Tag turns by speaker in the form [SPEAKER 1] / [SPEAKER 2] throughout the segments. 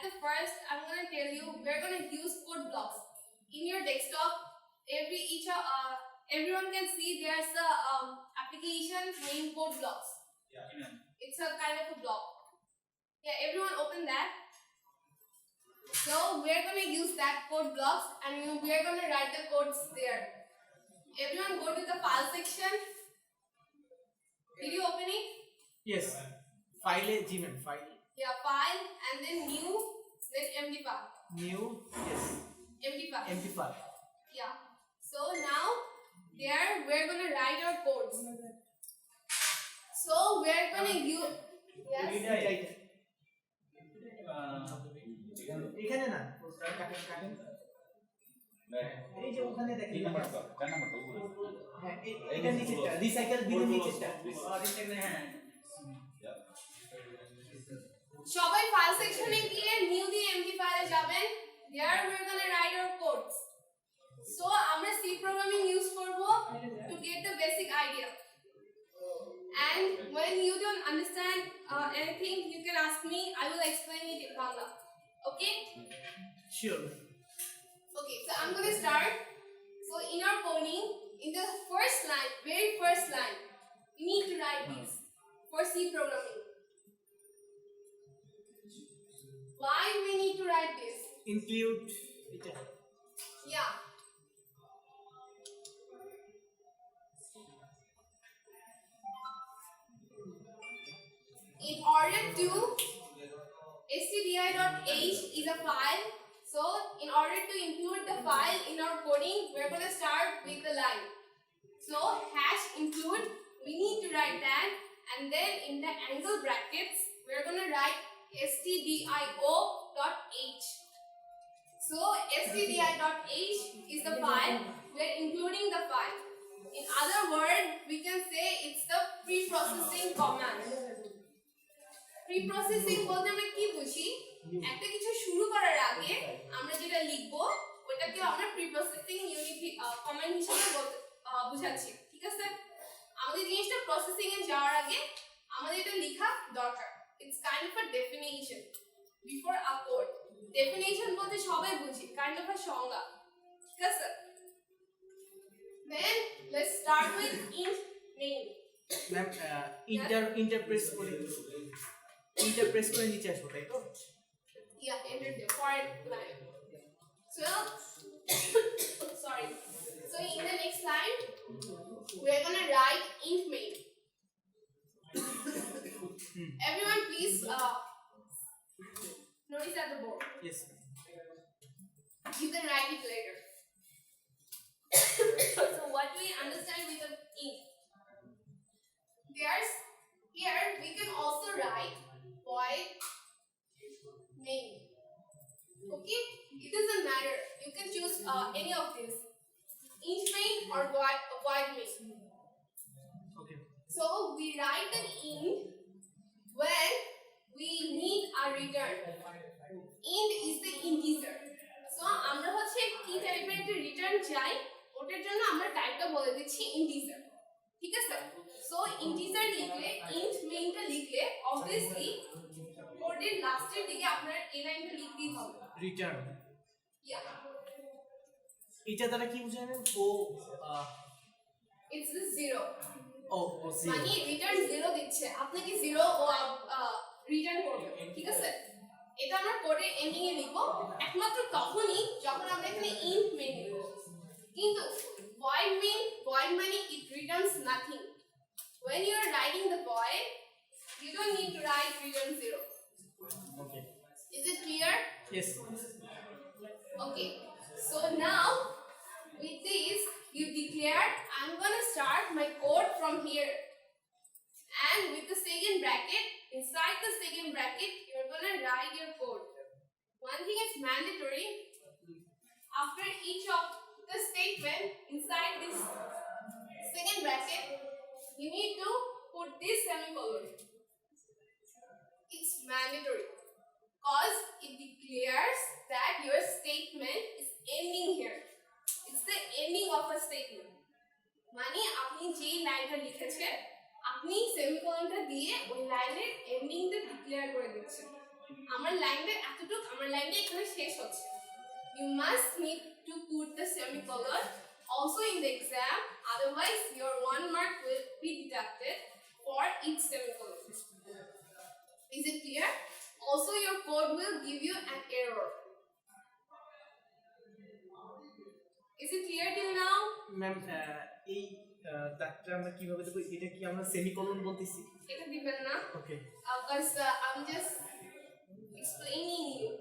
[SPEAKER 1] at the first, I'm gonna tell you we're gonna use code blocks. In your desktop, everyone can see there's a application named code blocks.
[SPEAKER 2] Yeah.
[SPEAKER 1] It's a kind of a block. Yeah, everyone open that. So we're gonna use that code blocks and we're gonna write the codes there. Everyone go to the file section. Did you open it?
[SPEAKER 3] Yes. File Gmail file.
[SPEAKER 1] Yeah, file and then new, then empty file.
[SPEAKER 3] New. Yes.
[SPEAKER 1] Empty file.
[SPEAKER 3] Empty file.
[SPEAKER 1] Yeah. So now there we're gonna write our codes. So we're gonna use. Yes.
[SPEAKER 3] এখানে না কাটেন এই যে ওখানে দেখেন হ্যাঁ এটা নিচেটা রিসাইকেল বিন নিচেটা রিসাইকেল হ্যাঁ
[SPEAKER 1] সবাই ফাইল সেকশনে গিয়ে নিউ দিয়ে এমটি ফাইলে যাবেন there we're going to write our codes so আমরা C programming use করব to get the basic idea and when you don't understand anything you can ask me I will explain it in Bangla okay
[SPEAKER 3] sure
[SPEAKER 1] okay so I'm going to start so in our coding in the first line very first line you need to write this for C programming. Why we need to write this?
[SPEAKER 3] Include
[SPEAKER 1] yeah in order to stdi.h is a file so in order to include the file in our coding we're going to start with the line so hash include we need to write that and then in the angle brackets we're going to write stdio.h so stdi.h is the file we're including the file in other word we can say it's the pre-processing command pre-processing বলতে আমরা কি বুঝি একটা কিছু শুরু করার আগে আমরা যেটা লিখব ওটাকে আমরা প্রি-প্রসেসিং ইউনিট কমান্ড হিসেবে বুঝাচ্ছি ঠিক আছে আমাদের জিনিসটা প্রসেসিং এ যাওয়ার আগে আমাদের এটা লেখা দরকার it's kind of a definition before a code definition বলতে সবাই বুঝি kind of a সংজ্ঞা ঠিক আছে then let's start with int name
[SPEAKER 3] ma'am Interpress করে নিচে আসবো তাই তো
[SPEAKER 1] yeah enter the foreign line so sorry so in the next line we're going to write int main everyone please notice at the board
[SPEAKER 3] yes
[SPEAKER 1] you can write it later so what do we understand with the int there's here we can also write void main okay it doesn't matter you can choose any of these int main or void main
[SPEAKER 3] okay
[SPEAKER 1] so we write the int when we need a return int is the integer so আমরা হচ্ছে কি টাইপের একটা return চাই ওটার জন্য আমরা টাইপটা বলে দিচ্ছি integer ঠিক আছে সো integer লিখলে int mainটা লিখলে obviously কোডের লাস্টের দিকে আপনার এই লাইনটা লিখতেই হবে
[SPEAKER 3] রিটার্ন
[SPEAKER 1] yeah
[SPEAKER 3] এটা দ্বারা কি বোঝাবেন ও
[SPEAKER 1] it's the zero
[SPEAKER 3] ও জিরো
[SPEAKER 1] মানে রিটার্ন 0 দিচ্ছে আপনি কি 0 ও রিটার্ন করবেন ঠিক আছে এটা আমরা কোডে এন্ডিং এ লিখব একমাত্র তখনই যখন আমরা এখানে int main লিখব কিন্তু void মানে it returns nothing when you are writing the void you don't need to write return 0
[SPEAKER 3] okay
[SPEAKER 1] is it clear
[SPEAKER 3] yes
[SPEAKER 1] okay so now with this you declare I'm going to start my code from here and with the second bracket inside the second bracket you're going to write your code one thing is mandatory after each of the statement inside this second bracket you need to put this semicolon it's mandatory because it declares that your statement is ending here it's the ending of a statement মানে আপনি যে লাইনটা লিখেছেন আপনি সেমিকোলনটা দিয়ে ওই লাইনের এন্ডিংটা declare করে দিচ্ছেন আমার লাইনটা এতটুকু আমার লাইনটা এখানে শেষ হচ্ছে you must need to put the semicolon also in the exam otherwise your 1 mark will be deducted for each semicolon is it clear also your code will give you an error is it clear till now
[SPEAKER 3] ma'am এই দাগটা আমরা কিভাবে দেব এটা কি আমরা semicolon বলতেছি
[SPEAKER 1] এটা দিবেন না
[SPEAKER 3] ওকে
[SPEAKER 1] because I'm just explaining you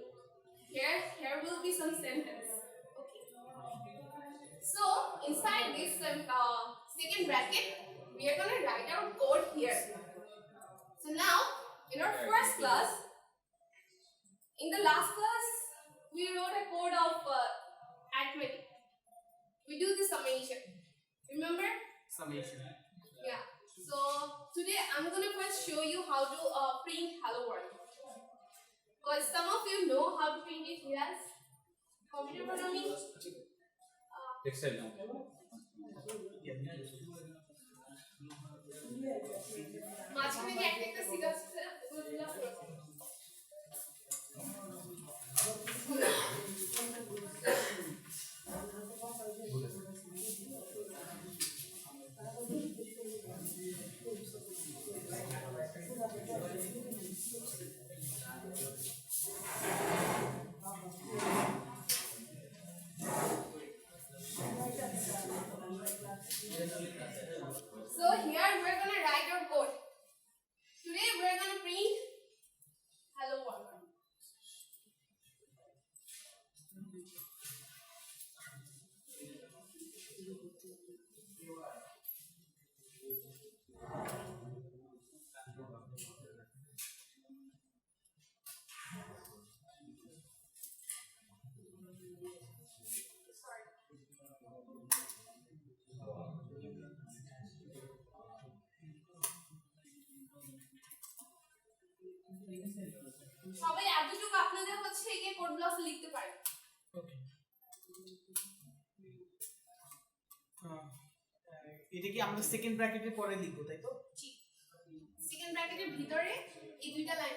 [SPEAKER 1] here will be some sentence okay so inside this second bracket we are going to write our code here so now in our first class in the last class we wrote a code of arithmetic we do the summation remember
[SPEAKER 3] summation
[SPEAKER 1] yeah so today I'm going to first show you how to print hello world because some of you know how to print it yes computer programming
[SPEAKER 2] Excel now.
[SPEAKER 1] মাঝখানে যে একটা cigar ওগুলো দিলা So here we're gonna write our code. Today we're gonna print hello world. সবাই এতটুকু আপনাদের হচ্ছে এই কোড ব্লক লিখতে পারেন
[SPEAKER 3] ওকে এটা কি আমরা সেকেন্ড ব্র্যাকেটের পরে লিখব তাই তো
[SPEAKER 1] জি সেকেন্ড ব্র্যাকেটের ভিতরে এই দুইটা লাইন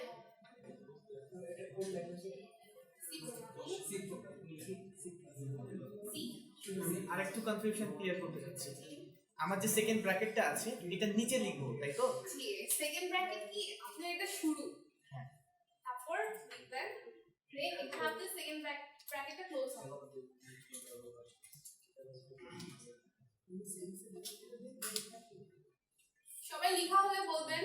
[SPEAKER 3] আরেকটু কনফিউশন ক্লিয়ার করতে চাচ্ছি আমার যে সেকেন্ড ব্র্যাকেটটা আছে এটা নিচে লিখবো তাই তো
[SPEAKER 1] জি সেকেন্ড ব্র্যাকেট কি আপনার এটা শুরু
[SPEAKER 3] হ্যাঁ
[SPEAKER 1] তারপর লিখবেন দেন এখানে আপনি সেকেন্ড ব্র্যাকেটটা ক্লোজ হবে সবাই লেখা হলে বলবেন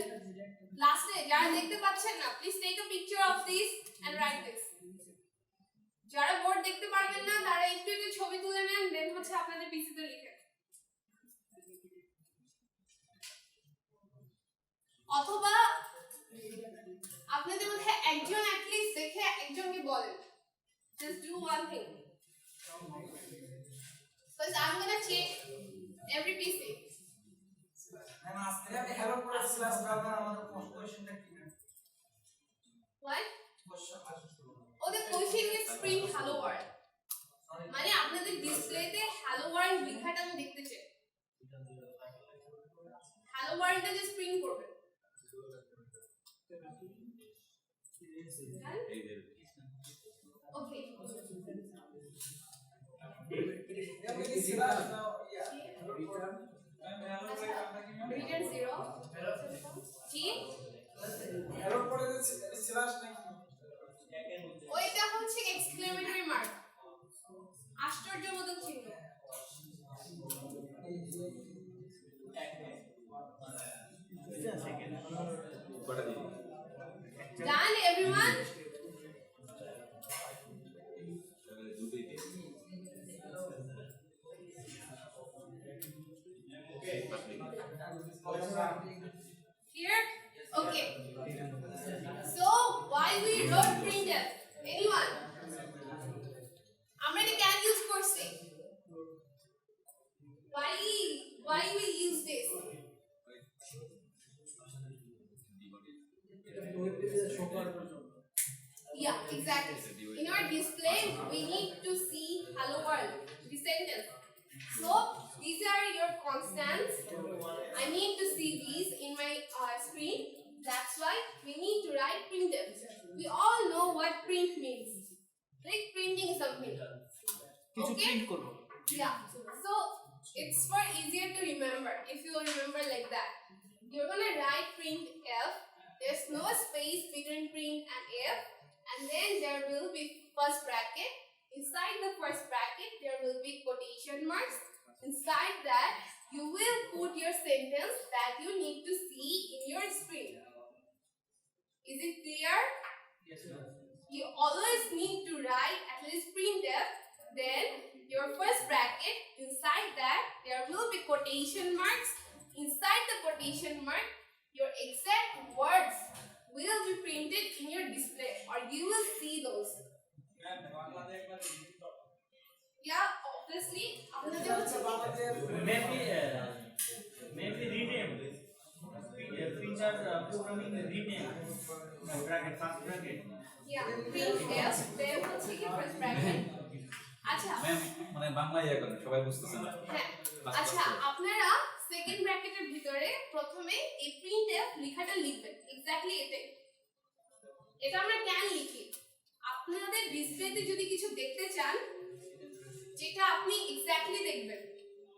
[SPEAKER 1] লাস্টে যারা দেখতে পাচ্ছেন না please take a picture of this and write this যারা বোর্ড দেখতে পারবেন না তারা একটু একটু ছবি তুলে নেন দেন হচ্ছে আপনাদের পিসিতে লিখেন অথবা আপনাদের মধ্যে একজন at least দেখে একজনকে বলেন just do one thing because I'm going to check every PC
[SPEAKER 4] I'm asking আপনি হ্যালো ক্লাস বারবার আমাদের কোশ্চেনটা কি না
[SPEAKER 1] what
[SPEAKER 4] question
[SPEAKER 1] oh the question is print hello world মানে আপনাদের ডিসপ্লেতে hello world লেখাটা আমি দেখতে চাই hello world টা জাস্ট প্রিন্ট করবেন okay
[SPEAKER 4] আপনি সিলেবাস নাও
[SPEAKER 1] return 0 জি
[SPEAKER 4] হ্যালো পরে সিলেবাস নাকি
[SPEAKER 1] ওইটা হচ্ছে এক্সক্লেমেটরি মার্ক আশ্চর্যবোধক চিহ্ন done everyone here okay so why we wrote printf anyone আমরা এটা কেন ইউজ করছি why we use this yeah exactly in our display we need to see hello world the sentence so these are your constants I need to see these in my screen that's why we need to write printf We all know what print means. Like printing something.
[SPEAKER 3] কিছু
[SPEAKER 1] Okay?
[SPEAKER 3] Print করব
[SPEAKER 1] Yeah. So it's for easier to remember if you remember like that. You're gonna write print F. There's no space between print and F. And then there will be first bracket. Inside the first bracket, there will be quotation marks. Inside that, you will put your sentence that you need to see in your screen. Is it clear?
[SPEAKER 3] Yes, ma'am.
[SPEAKER 1] You always need to write at least printf, then your first bracket, inside that there will be quotation marks. Inside the quotation mark, your exact words will be printed in your display or you will see those. Yeah, obviously. আপনাদের হচ্ছে
[SPEAKER 5] Maybe rename. Printer programming rename. Bracket, first bracket.
[SPEAKER 1] yeah, printf, then হচ্ছে কি first bracket. আচ্ছা
[SPEAKER 2] ma'am মানে বাংলা ইয়া করেন সবাই বুঝতেছে না
[SPEAKER 1] হ্যাঁ আচ্ছা আপনারা সেকেন্ড ব্র্যাকেটের ভিতরে প্রথমে এই printf লেখাটা লিখবেন এক্স্যাক্টলি এটাই এটা আমরা কেন লিখি আপনাদের ডিসপ্লেতে যদি কিছু দেখতে চান যেটা আপনি এক্স্যাক্টলি দেখবেন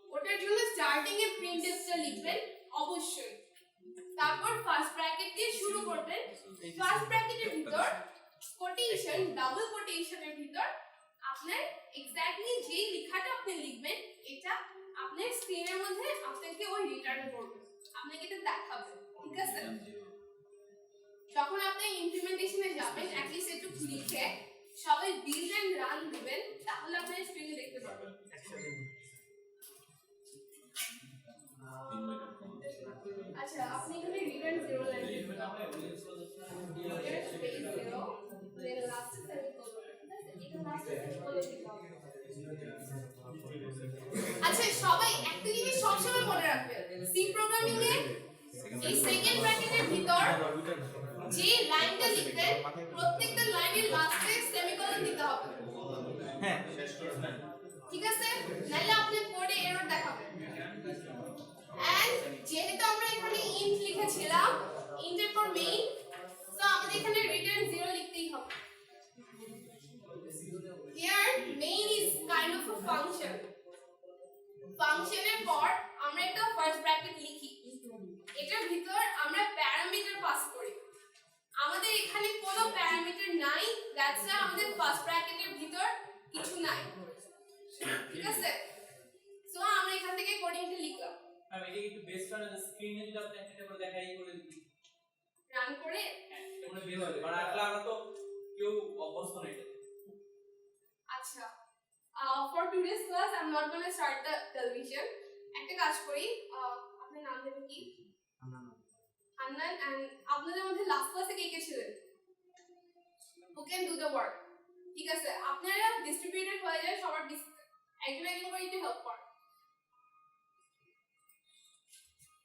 [SPEAKER 1] ওটার জন্য স্টার্টিং এ printfটা লিখবেন অবশ্যই তারপর ফার্স্ট ব্র্যাকেট দিয়ে শুরু করবেন ফার্স্ট ব্র্যাকেটের ভিতর কোটেশন ডাবল কোটেশনের ভিতর আপনার এক্স্যাক্টলি যে লেখাটা আপনি লিখবেন এটা আপনার স্ক্রিনের মধ্যে আপনাকে ওই রিটার্ন করবে আপনাকে এটা দেখাবে ঠিক আছে যখন আপনি ইমপ্লিমেন্টেশনে যাবেন অ্যাট লিস্ট একটু লিখে সবাই বিল্ড এন্ড রান দিবেন তাহলে আপনি স্ক্রিনে দেখতে পাবেন আচ্ছা আপনি এখানে রিটার্ন 0 লাইন দিবেন রিটার্ন স্পেস 0 দেন লাস্ট সেমিকোলন এটা লাস্ট সেমিকোলন দিতে হবে আচ্ছা সবাই একটা জিনিস সবসময় মনে রাখবেন সি প্রোগ্রামিং এ এই সেকেন্ড ব্র্যাকেটের ভিতর যে লাইনটা লিখবেন প্রত্যেকটা লাইনের লাস্টে সেমিকোলন দিতে হবে
[SPEAKER 3] হ্যাঁ
[SPEAKER 1] ঠিক আছে নাহলে আপনি কোডে এরর দেখাবে এন্ড যেহেতু আমরা এখানে ইন্ট লিখেছিলাম ইন্টের পর মেইন সো আমাদের এখানে রিটার্ন 0 লিখতেই হবে here main is kind of a function ফাংশনের পর আমরা একটা ফার্স্ট ব্র্যাকেট লিখি এটার ভিতর আমরা প্যারামিটার পাস করি আমাদের এখানে কোনো প্যারামিটার নাই দ্যাটস ওয়াই আমাদের ফার্স্ট ব্র্যাকেটের ভিতর কিছু নাই ঠিক আছে সো আমরা এখান থেকে কোডিংটা লিখলাম
[SPEAKER 5] আমি এটা একটু বেস্ট অন দ্য স্ক্রিনে যদি আপনি একটা করে দেখাই করে দিই
[SPEAKER 1] রান করে
[SPEAKER 5] তোমরা বের হবে কারণ আসলে আমরা তো কেউ অভ্যস্ত নই এটা
[SPEAKER 1] আচ্ছা for today's class I'm not going to start the television একটা কাজ করি আপনার নাম দেবেন কি হান্নান এন্ড আপনাদের মধ্যে লাস্ট ক্লাসে কে কে ছিলেন who can do the work ঠিক আছে আপনারা ডিস্ট্রিবিউটেড হয়ে যায় সবার একজন একজন করে একটু হেল্প করেন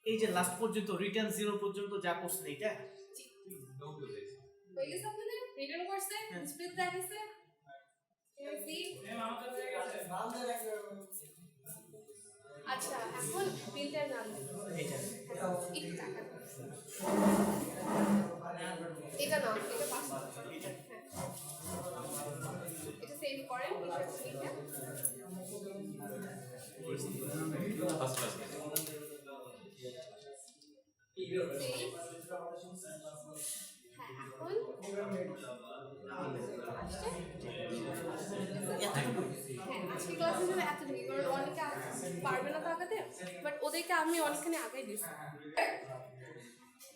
[SPEAKER 3] এই যে লাস্ট পর্যন্ত রিটার্ন 0 পর্যন্ত যা করছেন এটা
[SPEAKER 1] হয়ে গেছে আপনাদের রিটার্ন করছে ডিসপ্লে দেখাইছে আচ্ছা এখন বিলটার নাম
[SPEAKER 3] এটা
[SPEAKER 1] একটু টাকা এটা নাম এটা পাস এটা সেভ করেন
[SPEAKER 2] ফার্স্ট ক্লাস
[SPEAKER 1] আজকে ক্লাসের জন্য এত ঢেকে কারণ অনেকে পারবে না তাকাতে বাট ওদেরকে আমি অনেকখানি আগে দিচ্ছি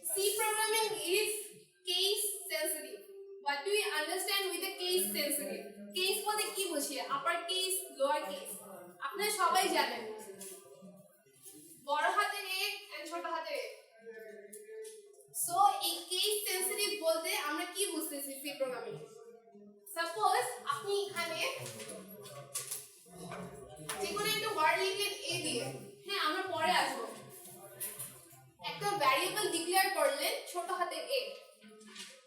[SPEAKER 1] C programming is case sensitive what do you understand with the case sensitive case বলতে কি বুঝি আপার কেস লোয়ার কেস আপনারা সবাই জানেন বড় হাতের এ এন্ড ছোট হাতের এ সো এই কেস সেনসিটিভ বলতে আমরা কি বুঝতেছি সি প্রোগ্রামিং সাপোজ আপনি এখানে যেকোনো একটা ওয়ার্ড লিখলেন এ দিয়ে হ্যাঁ আমরা পরে আসবো একটা ভ্যারিয়েবল ডিক্লেয়ার করলেন ছোট হাতের এ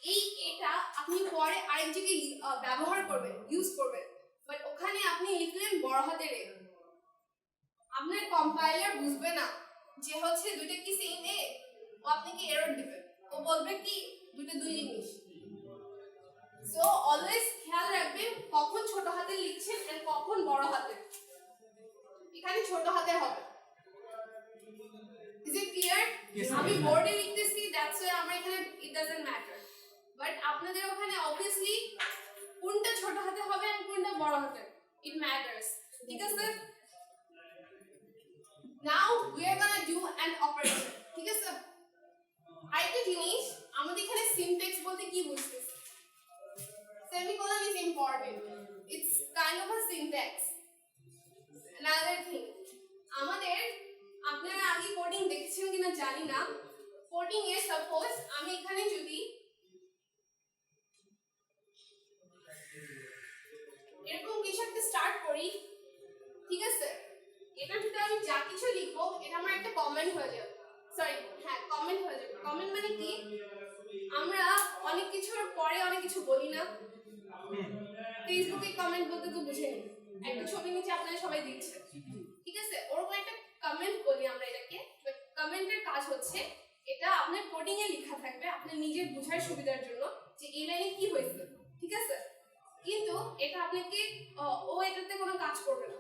[SPEAKER 1] এই এটা আপনি পরে আরেক জায়গায় ব্যবহার করবেন ইউজ করবেন বাট ওখানে আপনি লিখলেন বড় হাতের এ আপনার কম্পাইলার বুঝবে না যে হচ্ছে দুইটা কি সেম এ ও আপনাকে এরর দিবে ও বলবে কি দুটো দুই জিনিস সো অলওয়েজ খেয়াল রাখবেন কখন ছোট হাতে লিখছেন এন্ড কখন বড় হাতে। এখানে ছোট হাতে হবে। Is it clear? আমি বোর্ডে লিখতেছি দ্যাটস ওয়াই আমার এখানে ইট ডাজন্ট ম্যাটার, বাট আপনাদের ওখানে অবভিয়াসলি কোনটা ছোট হাতে হবে আর কোনটা বড় হাতে ইট ম্যাটার্স। ঠিক আছে? Now we are gonna do an operation. ঠিক আছে? আরেকটা জিনিস, আমাদের এখানে সিনট্যাক্স বলতে কি বুঝতেছি? Semicolon is important, it's kind of a syntax. another thing, আমাদের আপনারা আগে কোডিং দেখেছেন কিনা জানি না, কোডিং এ সাপোজ আমি এখানে যদি এরকম কিছু একটা স্টার্ট করি, ঠিক আছে, এটা যদি আমি যা কিছু লিখবো এটা আমার একটা কমেন্ট হয়ে যাবে, সরি হ্যাঁ কমেন্ট হয়ে যাবে। কমেন্ট মানে কি? আমরা অনেক কিছুর পরে অনেক কিছু বলি না, ফেসবুকে কমেন্ট বলতে তো বুঝেনি, একটা ছবি নিচে আপনারা সবাই দিচ্ছে, ঠিক আছে, ওরকম একটা কমেন্ট বলি আমরা এটাকে। কমেন্টের কাজ হচ্ছে এটা আপনার কোডিং এ লেখা থাকবে আপনার নিজের বোঝার সুবিধার জন্য যে এই লাইনে কি হয়েছে, ঠিক আছে, কিন্তু এটা আপনাকে ও এটাতে কোনো কাজ করবে না,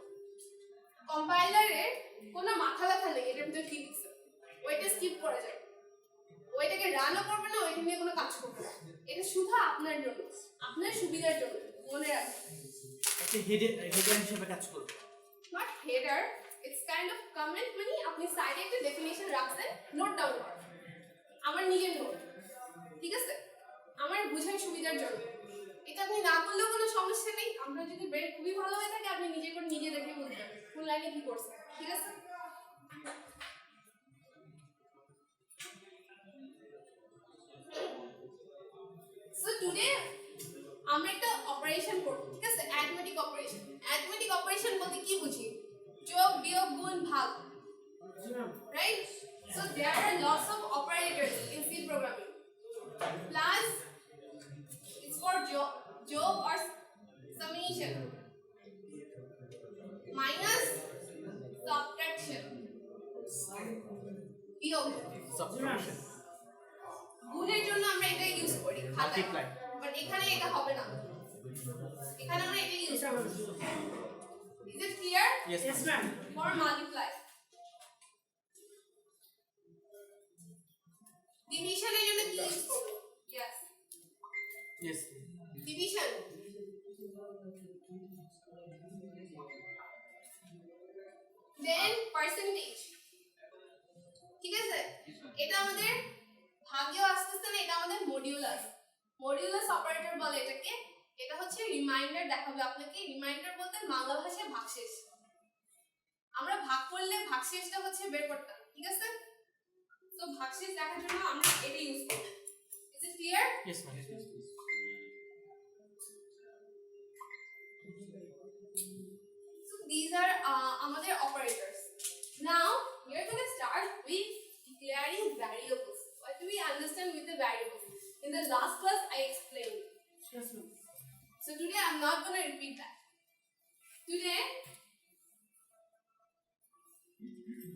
[SPEAKER 1] কম্পাইলারের কোনো মাথা ব্যথা নেই এটার ভিতরে কি লিখছে, ওইটা স্কিপ করে যায়, ওইটাকে রানও করবে না, ওইটা নিয়ে কোনো কাজ করবে না, এটা শুধু আপনার জন্য, আপনার সুবিধার জন্য, মনে রাখবেন।
[SPEAKER 3] একটা হেডার হিসেবে কাজ করবে।
[SPEAKER 1] Not header, it's kind of comment, মানে আপনি সাইডে একটা ডেফিনিশন রাখছেন, নোট ডাউন করেন, আমার নিজের নোট, ঠিক আছে, আমার বোঝার সুবিধার জন্য। এটা আপনি না করলেও কোনো সমস্যা নেই, আমরা যদি ব্রেন খুবই ভালো হয়ে থাকে আপনি নিজে করে নিজে দেখে বুঝবেন কোন লাইনে কি করছে, ঠিক আছে। সো টুডে আমরা একটা অপারেশন করব, ঠিক আছে, অ্যারিথমেটিক অপারেশন। অ্যারিথমেটিক অপারেশন বলতে কি বুঝি? যোগ বিয়োগ গুণ ভাগ, right? So there are lots of operators in C programming. Plus it's for job or summation, minus subtraction, বিয়োগ,
[SPEAKER 3] সাবট্রাকশন,
[SPEAKER 1] গুণের জন্য আমরা এটা ইউজ করি খাতায়,
[SPEAKER 3] Multiply.
[SPEAKER 1] বাট এখানে এটা হবে না, এখানে আমরা এটা ইউজ করব। Is it clear?
[SPEAKER 3] yes ma'am.
[SPEAKER 1] For multiply. Division এর জন্য কি ইউজ করব? Yes.
[SPEAKER 3] yes
[SPEAKER 1] Division. Then percentage. ঠিক আছে, এটা আমাদের ভাগেও আসতেছে না, এটা আমাদের মডিউলাস, মডিউলাস অপারেটর বলে এটাকে। এটা হচ্ছে রিমাইন্ডার দেখাবে আপনাকে, রিমাইন্ডার বলতে বাংলা ভাষায় ভাগশেষ, আমরা ভাগ করলে ভাগশেষটা হচ্ছে বের করতাম, ঠিক আছে, তো ভাগশেষ দেখার জন্য আমরা এটা ইউজ করব। Is it clear?
[SPEAKER 3] yes ma'am.
[SPEAKER 1] So these are আমাদের operators. Now we are going to start with declaring variables. What do we understand with the variables? In the last class I explained.
[SPEAKER 3] yes ma'am.
[SPEAKER 1] So today I'm not going to repeat that. Today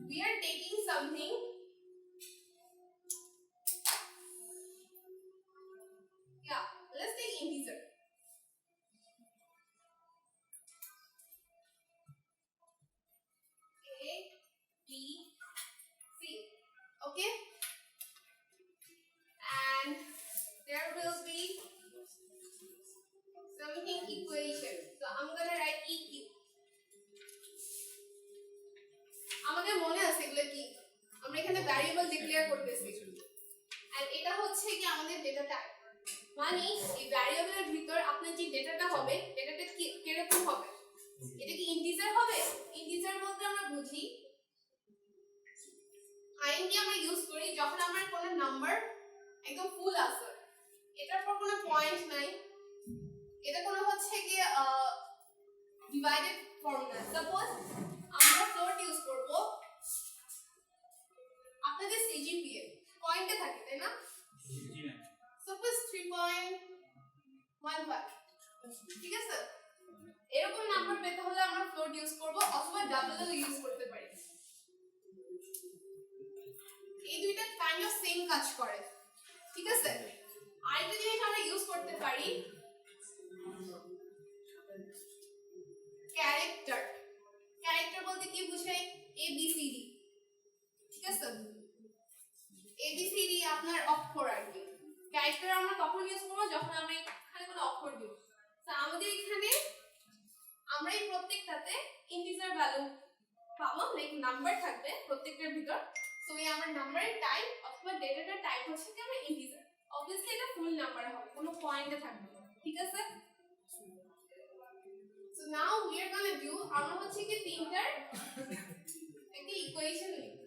[SPEAKER 1] we are taking something let's take integer. A, B, C. Okay? And there will be something equation. So I'm gonna write EQ. আমাদের মনে আছে এগুলো কি? আমরা এখানে variable declare করতেছি। And এটা হচ্ছে কি আমাদের ডেটা টাইপ। মানে এই ভ্যারিয়েবলের ভিতর আপনার যে ডেটাটা হবে, ডেটাটা কিরকম হবে? এটা কি ইন্টিজার হবে? ইন্টিজার বলতে আমরা বুঝি int আমরা ইউজ করি যখন আমার কোনো নাম্বার একদম ফুল আছে, এটার পর কোনো পয়েন্ট নাই, এটা কোনো হচ্ছে কি ডিভাইডেড ফর্মুলা। সাপোজ আমরা ফ্লোট ইউজ করব, আপনাদের সিজিপিএ পয়েন্টে থাকে তাই না?
[SPEAKER 2] জি ম্যাম।
[SPEAKER 1] সাপোজ 3.15, ঠিক আছে, এরকম নাম্বার পেতে হলে আমরা ফ্লোট ইউজ করব অথবা ডাবলও ইউজ করতে পারি। এই দুইটা কাইন্ড অফ সেম কাজ করে, ঠিক আছে। আরেকটা জিনিস আমরা ইউজ করতে পারি, ক্যারেক্টার ক্যারেক্টার বলতে কি বোঝায় ABCD ঠিক আছে ABCD আপনার অক্ষর আর কি ক্যারেক্টার আমরা কখন ইউজ করব যখন আমরা এখানে কোনো অক্ষর দিব তো আমাদের এখানে আমরা এই প্রত্যেকটাতে ইন্টিজার ভ্যালু পাবো লাইক নাম্বার থাকবে প্রত্যেকটার ভিতর সো এই আমার নাম্বারের টাইপ অথবা ডেটাটার টাইপ হচ্ছে কি আমরা ইন্টিজার obviously এটা ফুল নাম্বার হবে কোনো পয়েন্টে থাকবে না ঠিক আছে so now we are going to do আমরা হচ্ছে কি তিনটার একটা ইকুয়েশন লিখব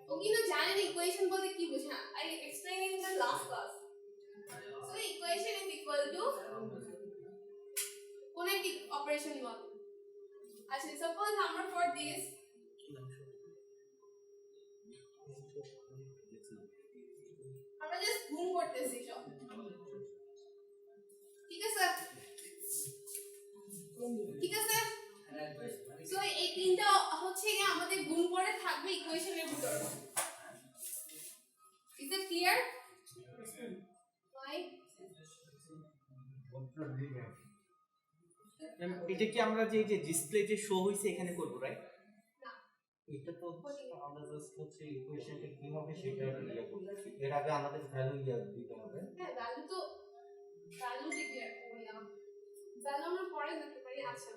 [SPEAKER 1] ও কিন্তু জানেন ইকুয়েশন বলতে কি বোঝায় I explained in the last class so equation is equal to কোন একটি অপারেশন বল আচ্ছা সাপোজ আমরা ফর দিস আমরা জাস্ট গুণ করতেছি সব ঠিক আছে ঠিক আছে সো এই তিনটা হচ্ছে কি আমাদের গুণ করে থাকবে ইকুয়েশনের ভিতর ইজ ইট ক্লিয়ার why
[SPEAKER 3] এটা কি আমরা যে ডিসপ্লে যে শো হইছে এখানে করব রাইট
[SPEAKER 1] না
[SPEAKER 6] এটা তো আমরা জাস্ট হচ্ছে ইকুয়েশনটা কি হবে সেটা ইয়ে করতেছি এর আগে আমাদের ভ্যালু ইয়ে দিতে হবে
[SPEAKER 1] হ্যাঁ ভ্যালু ডিক্লেয়ার করলাম ভ্যালু আমরা পরে দিতে পারি আচ্ছা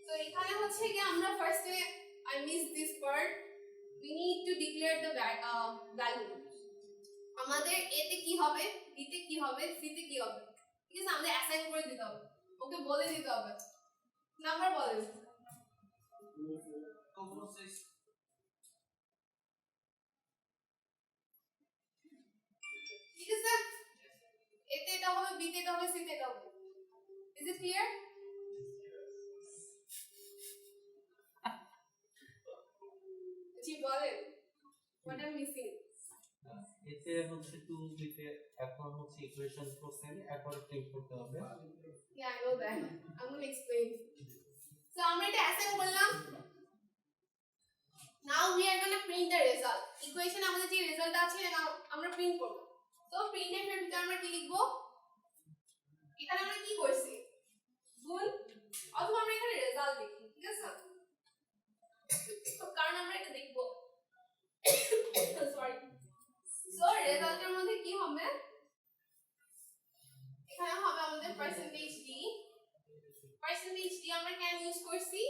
[SPEAKER 1] তো এখানে হচ্ছে কি আমরা ফার্স্টে I miss this part we need to declare the value আমাদের a তে কি হবে b তে কি হবে c তে কি হবে ঠিক আছে আমাদের অ্যাসাইন করে দিতে হবে ওকে বলে দিতে হবে নাম্বার বলে ঠিক আছে a তে এটা হবে b তে এটা হবে c তে এটা হবে is it clear জি বলেন what I'm missing
[SPEAKER 6] এতে হচ্ছে 2 দিতে এখন হচ্ছে ইকুয়েশন করছেন একবার প্রিন্ট করতে হবে
[SPEAKER 1] yeah I know that I'm going to explain so আমরা এটা অ্যাসাইন করলাম now we are going to print the result equation আমাদের যে রেজাল্ট আছে এটা আমরা প্রিন্ট করব তো প্রিন্টএফ এর ভিতরে আমরা কি লিখব এখানে আমরা কি করছি গুণ অথবা আমরা এখানে রেজাল্ট লিখি ঠিক আছে তো কারণ আমরা এটা দেখব সরি সো রেজাল্টের মধ্যে কি হবে এখানে হবে আমাদের পার্সেন্টেজ ডি আমরা কেন ইউজ করছি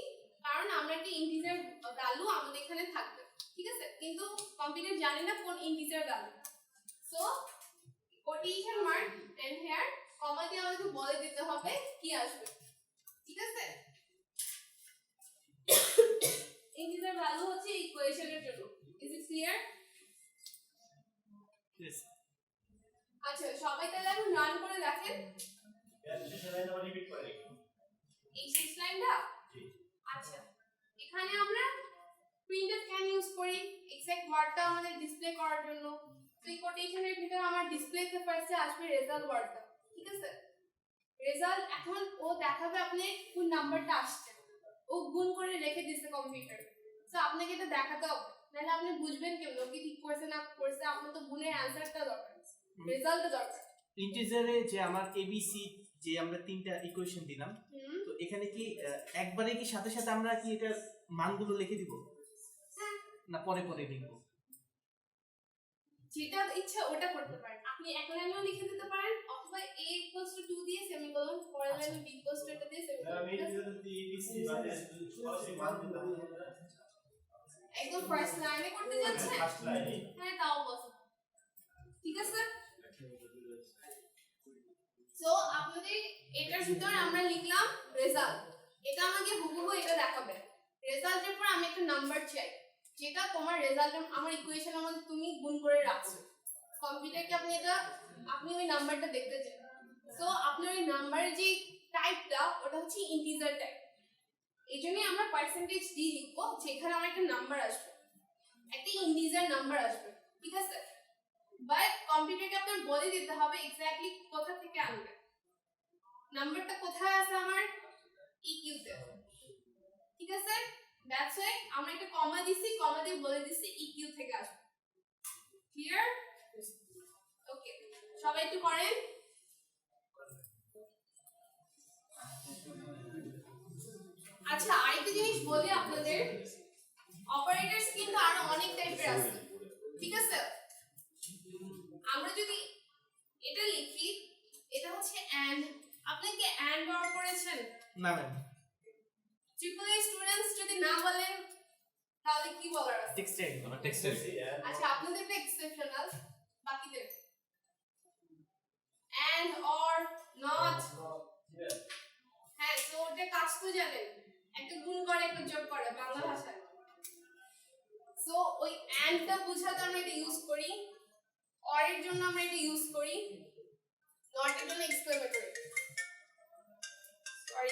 [SPEAKER 1] কারণ আমরা একটা ইন্টিজার ভ্যালু আমাদের এখানে থাকবে ঠিক আছে কিন্তু কম্পিউটার জানে না কোন integer value so quotation mark and here comma দিয়ে আমাদের বলে দিতে হবে কি আসবে ঠিক আছে ইন্টিজার ভ্যালু হচ্ছে ইকুয়েশনের জন্য ইজ ইট ক্লিয়ার
[SPEAKER 3] Yes.
[SPEAKER 1] আচ্ছা সবাই তাহলে এখন রান করে দেখেন এই শেষ লাইনটা আচ্ছা এখানে আমরা প্রিন্টএফ ক্যান ইউজ করি এক্সাক্ট ওয়ার্ডটা আমাদের ডিসপ্লে করার জন্য তো এই কোটেশনের ভিতরে আমার ডিসপ্লেতে ফার্স্টে আসবে রেজাল্ট ওয়ার্ডটা ঠিক আছে রেজাল্ট এখন ও দেখাবে আপনি কোন নাম্বারটা আসছে ও গুণ করে রেখে দিয়েছে কম্পিউটারে তো আপনাকে এটা দেখাতে হবে নাহলে আপনি বুঝবেন কেমন কি ঠিক করছে না করছে আপনার তো গুণের অ্যানসারটা দরকার রেজাল্টটা দরকার
[SPEAKER 3] ইন্টিজারে যে আমার এবিসি যে আমরা তিনটা ইকুয়েশন দিলাম তো এখানে কি একবারে কি সাথে সাথে আমরা কি এটা মানগুলো লিখে দিব
[SPEAKER 1] হ্যাঁ
[SPEAKER 3] না পরে পরে লিখব
[SPEAKER 1] যেটা ইচ্ছা ওটা করতে পারেন আপনি এক লাইনেও লিখে দিতে পারেন অথবা a = 2 দিয়ে সেমিকোলন পরের লাইনে b = এটা দিয়ে সেমিকোলন একদম ফার্স্ট লাইনে করতে যাচ্ছে হ্যাঁ তাও পসিবল ঠিক আছে সো আপনাদের এটার ভিতর আমরা লিখলাম রেজাল্ট এটা আমাকে হুবহু এটা দেখাবে রেজাল্টের পর আমি একটা নাম্বার চাই যেটা তোমার রেজাল্ট আমার ইকুয়েশনের মধ্যে তুমি গুণ করে রাখছো কম্পিউটারকে আপনি ওই নাম্বারটা দেখতে চান সো আপনার ওই নাম্বারের যে টাইপটা ওটা হচ্ছে ইন্টিজার টাইপ এইজন্যই আমরা পার্সেন্টেজ ডি লিখবো যেখানে আমার একটা নাম্বার আসবে একটা ইন্টিজার নাম্বার আসবে ঠিক আছে বাট কম্পিউটারকে আপনার বলে দিতে হবে এক্স্যাক্টলি কোথা থেকে আনবে নাম্বারটা কোথায় আছে আমার ইকিউ তে ঠিক আছে দ্যাটস ওয়াই আমরা একটা কমা দিছি কমা দিয়ে বলে দিছি ইকিউ থেকে আসবে ক্লিয়ার ওকে সবাই একটু করেন বলি আপনাদের অপারেটরস কিন্তু আরো অনেক টাইপের আছে ঠিক আছে আমরা যদি এটা লিখি এটা হচ্ছে এন্ড আপনি কি এন্ড ব্যবহার করেছেন
[SPEAKER 3] না ম্যাম
[SPEAKER 1] ট্রিপল এ স্টুডেন্টস যদি না বলেন তাহলে কি বলার আছে
[SPEAKER 3] টেক্সটাইল
[SPEAKER 2] আমরা টেক্সটাইল
[SPEAKER 1] আচ্ছা আপনাদেরটা এক্সেপশনাল বাকিদের and or not হ্যাঁ তো ওটা কাজ তো জানেন একটা গুণ করে একটা যোগ করে বাংলা ভাষায় সো ওই and টা বোঝাতে আমরা এটা ইউজ করি or এর জন্য আমরা এটা ইউজ করি not এর জন্য এক্সক্লেমেটরি সরি